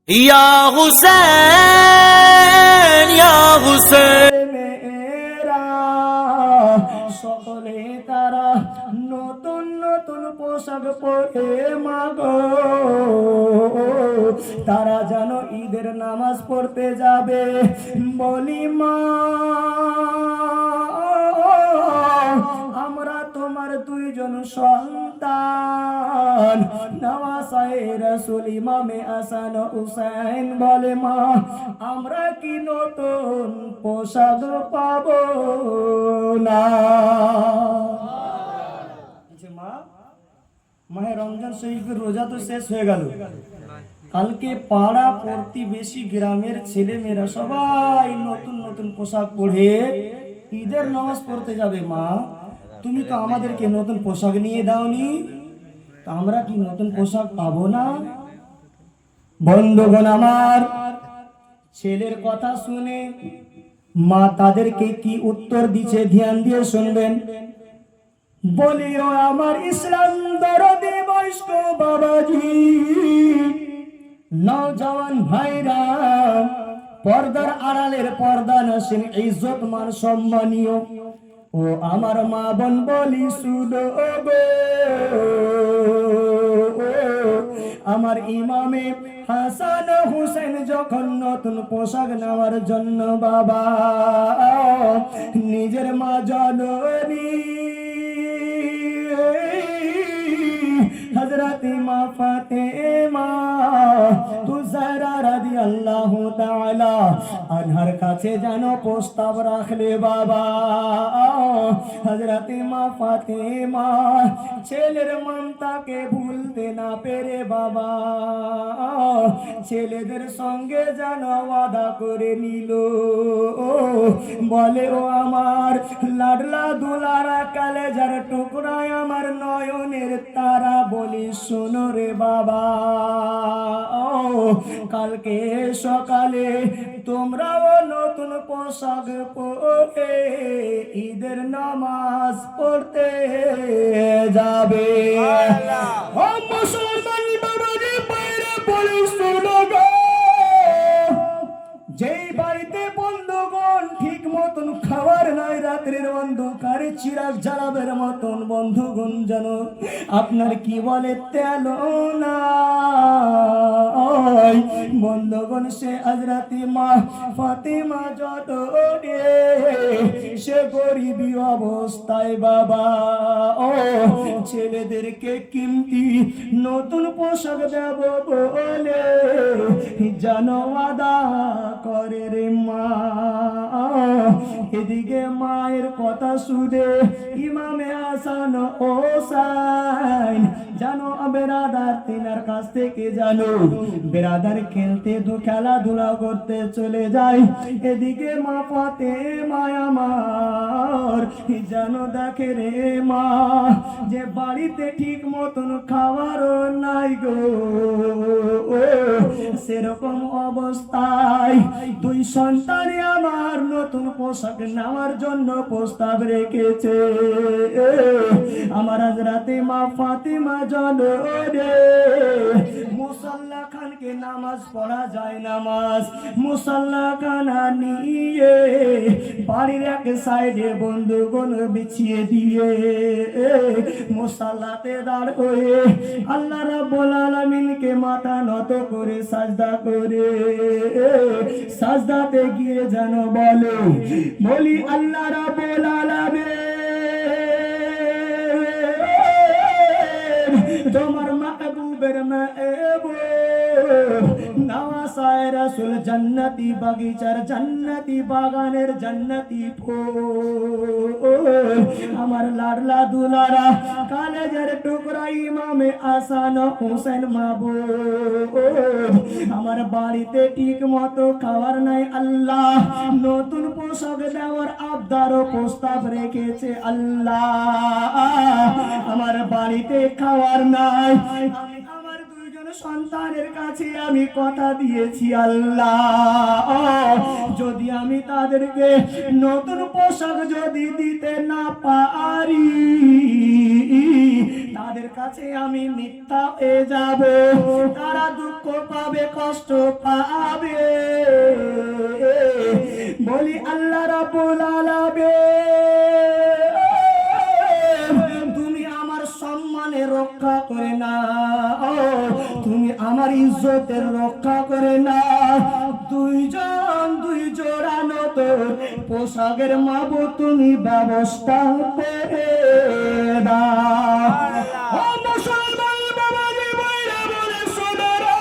ইয়া হুসেন ইয়া হুসেন। মেয়েরা সকলে তারা নতুন নতুন পোশাক পরে মাগো তারা যেন ঈদের নামাজ পড়তে যাবে। বলি মা, আমরা তোমার দুইজন সন্তান নওয়াসায়ে রাসূল ইমামে হাসান হুসাইন বলে মা, আমরা কি নতুন পোশাক পাবো না? মা, মাহে রমজান শরীফের রোজা তো শেষ হয়ে গেল, কালকে পাড়া প্রতিবেশী গ্রামের ছেলে মেয়েরা সবাই নতুন নতুন পোশাক পরে ঈদের নামাজ পড়তে যাবে। মা, তুমি তো আমাদেরকে নতুন পোশাক নিয়ে দাওনি, তা আমরা কি নতুন পোশাক পাবো না? বন্ধুগণ আমার, ছেলের কথা শুনে মা তাদেরকে কি উত্তর দিচ্ছে ধ্যান দিয়ে শুনবেন। বলিও আমার ইসলাম দরদে বয়স্ক বাবাজি, নওজওয়ান ভাইরা, পর্দার আড়ালের পর্দা নাসিন ইজ্জত মান সম্মানীয় ও আমার মা বোন বলি শুনো গো, আমার ইমামে হাসান হুসেন যখন নতুন পোশাক নেওয়ার জন্য বাবা নিজের মা জননী হযরত মা ফাতেমা তুজারা রাদিয়াল্লাহু তাআলা আনহার কাছে যেন প্রস্তাব রাখলে বাবা। হযরত মা ফাতেমা ছেলের মমতাকে ভুলতে না পেরে বাবা ছেলেদের সঙ্গে যেন ওয়াদা করে নিল। বলে ও আমার লাডলা দুলারা কালেজার টুকরায় আমার নয়নের তারা, বলি শোনো রে বাবা, কালকে সকালে তোমরাও নতুন পোশাক পরে ঈদের নামাজ পড়তে যাবে। ও মুসলমান বাবাজি বাইরে বলি শোনো গো, যেই বাড়িতে বন্ধুগণ ঠিক মতন খাবার নাই, রাত্রির অন্ধকারে চিরাগ জ্বালাবের মতন বন্ধুগণ যেন আপনার কি বলে তেল নাই, বন্ধুগণ সে হযরত মা ফাতেমা যত সে গরিবী অবস্থায় বাবা ও ছেলেদেরকে কিমতি নতুন পোশাক দেব বলে যেন ওয়াদা করে রে মা। এদিকে মায়ের কথা শুনে ইমামে হাসান হোসেন জানো বেরাদার তিনার কাছ থেকে জানো বেরাদার খেলতে খেলাধুলা করতে চলে যায়। এদিকে মা ফাতেমা আমার যেন দেখে রে মা যে বাড়িতে ঠিক মতন খাবারও নাই গো, সেরকম অবস্থায় দুই সন্তানে আমার নতুন পোশাক নেওয়ার জন্য প্রস্তাব রেখেছে। আমার হযরতে মা ফাতেমা জননী মুসাল্লা খানকে নামাজ পড়া যায়, নামাজ মুসাল্লা খানা নিয়ে বাড়ির এক সাইডে বন্ধুগণ বিছিয়ে দিয়ে মুসাল্লাতে দাঁড় হয়ে আল্লাহ রাব্বুল আলামিনকে মাথা নত করে সাজদা করে সাজদাতে গিয়ে যেন বলে বলি আল্লাহ রাব্বুল আলামিন তোমার মাহবুবের মাহবুব নওয়াসায়ে রাসূল জান্নাতি বাগিচার জান্নাতি বাগানের জান্নাতি ফুল আমার লাডলা দুলারা কালেজের টুকরা ইমামে হাসান হোসেন মাহবুব আমার বাড়িতে ঠিক মতো খাবার নাই, আল্লাহ নতুন পোশাক দেওয়ার আবদার ও প্রস্তাব রেখেছে। আল্লাহ আমার বাড়িতে খাবার নাই, আমার দুইজন সন্তানের কাছে আমি কথা দিয়েছি আল্লাহ, যদি আমি তাদেরকে নতুন পোশাক যদি দিতে না পারি, তাদের কাছে আমি মিথ্যা হয়ে যাব, তারা দুঃখ পাবে, কষ্ট পাবে। বলি আল্লাহ রাব্বুল আলামিন, তুমি আমার সম্মানের রক্ষা করে না, তুমি আমার ইজ্জতের রক্ষা করে না। দুই জোড়া নতুন পোশাকের মাবো তুমি ব্যবস্থা করে দাও। ও মুসলমান বাবাজি ভাইরা বলে শোনো রে,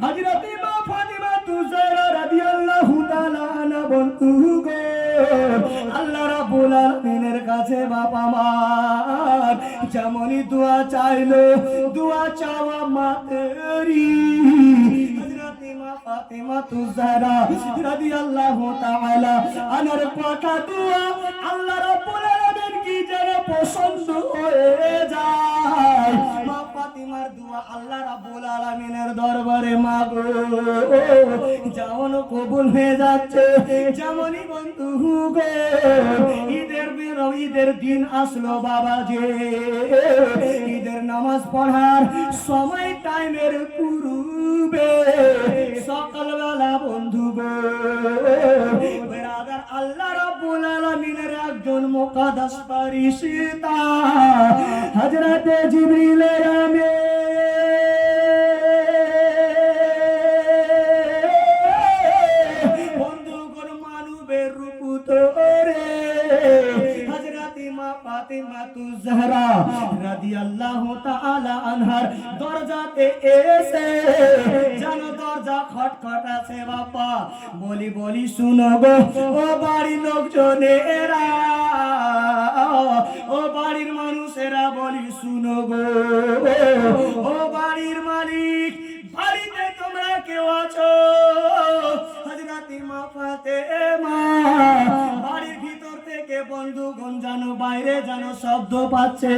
হযরত মা ফাতিমা তুজারা রাদিয়াল্লাহু তাআলা আনহা বন্ধু গো, আল্লাহ রাব্বুল আলামিনের কাছে বাবা মার যেমনই দোয়া চাইলো, দোয়া চাওয়া মাতেরি হযরত মা ফাতিমা তুজারা রাদিয়াল্লাহু তাআলা আনহার কথা দোয়া আল্লাহ রাব্বুল আলামিন কি যেন পছন্দ হয়ে যায়। মা ফাতিমার দোয়া আল্লাহ রাব্বুল আলামিনের দরবারে মাগো যেমন কবুল হয়ে যাচ্ছে, যেমনই বন্ধু গো ঈদের দিন আসলো বাবা, যে ঈদের নামাজ পড়ার সময় টাইমের পূর্বে সকালবেলা বন্ধু গো বেরাদার আল্লাহ রাব্বুল আলামিনের একজন মুকাদ্দাস ফেরেশতা হযরতে জিবরিল আমিন বন্ধুগণ মানবের রূপ ধরে হযরত মা ফাতিমা তুজহরা রাদিয়াল্লাহু তাআলা আনহার দরজাতে এসে জানো দরজা খটখটাছে বাবা। বলি শুনো গো ও বাড়ির লোকজনেরা, ও বাড়ির মানুষেরা, বলি শুনো গো ও বাড়ির মালিক, বাড়িতে তোমরা কেউ আছো? হযরত মা ফাতেমা বাড়ির ভিতর থেকে বন্ধুগণ জানো বাইরে জানো শব্দ পাচ্ছে।